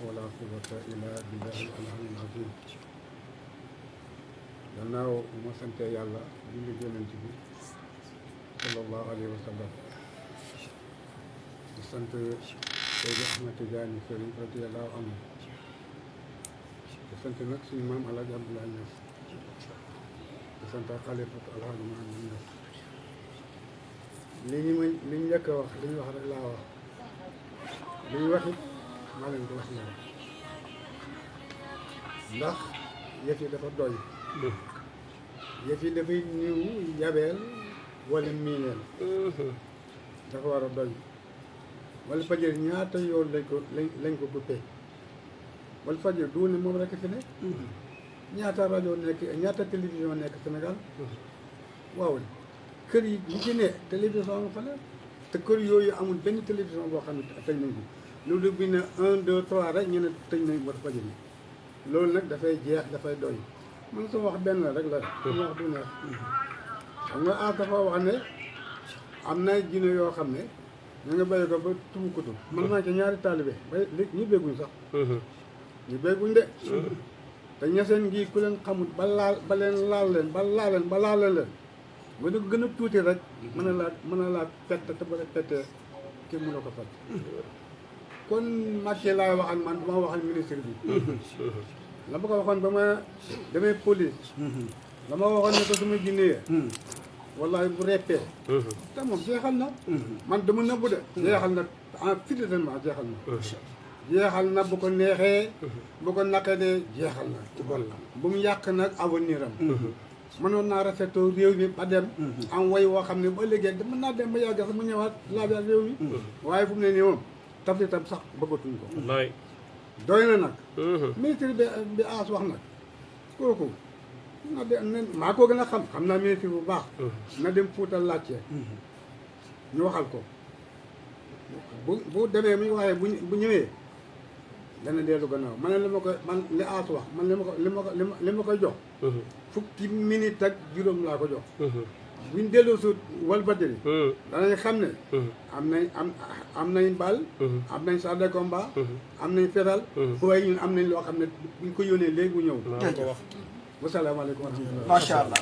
ولا قوة إلا بالله العلي العظيم. gannaaw ma sante yàlla julli yonent bi sallallahu alayhi wa sallam di sant Seydi Ahmad Tijaani Sëriñ radiyallahu anhu di sant nag suñu maam Alaaji Abdoulaye Niass di sant xalifatu Alaaji Maalik Niass li ñu njëkk a wax li ñu wax rek laa wax li ñu wax it maa leen ko wax laa ndax yëf yi dafa doy yëf yi dafay niw yabeel wala miineel dafa war a doy wala fajar ñaata yoon lañ ko duppee wala fajar du ne moom rekk fi ne ñaata rajo nekk ñaata télévision nekk Sénégal waaw kër yi li ci ne télévision nga fa la te kër yooyu amul benn télévision boo xam ne tëj nañ ko loolu bi ne 1 2 3 rek ñu ne tëj nañ wala fajar yi loolu nag dafay jeex dafay doy man sama wax benn rek la sama wax du neex xam nga dafa wax ne am na jinne yoo xam ne ñu nga béy ko ba Tumbuktu man maa ci ñaari taalibe ba ñu bégguñ sax ñu bégguñ de te ñaseen ngi ku leen xamul ba leen laal leen ba laal leen ba du gën a tuuti rek mën a laa pett te ba la pettee kii mën a ko fat kon Macky laay wax ak man du ma wax ak ministre bi la ma ko waxoon ba ma demee police la ma waxoon ne ko su ma jinnee wallahi bu reppee te moom jeexal na man dama nëbbu de jeexal na en fidèlement jeexal na bu ko neexee bu ko naqadee jeexal na ci bon la bu mu yàq nag avenir am mënoon naa rafetoo réew mi ba dem am way woo xam ne bu ëllëgee mën naa dem ba yàgg sax mu ñëwaat laajaat réew mi waaye fu mu ne nii moom taf itam sax bëggatuñ ko doy na nag ministre bi aas wax nag kooku na de maa ko gën a xam naa ministre bu baax na dem Fuuta laajte ñu waxal ko bu demee mu ñu waxee bu ñëwee dana dellu gannaaw man li ma ko man li aas wax man li ma koy jox fukki minute ak juróom laa ko jox buñ delloo suut Walfadjri danañ xam ne am nañ bal am nañ char de combat am nañ fetal waaye ñun am nañ loo xam ne buñ ko yónnee léegi bu ñëw wasalaamaaleykum wa rahmatulah. Macha Allah.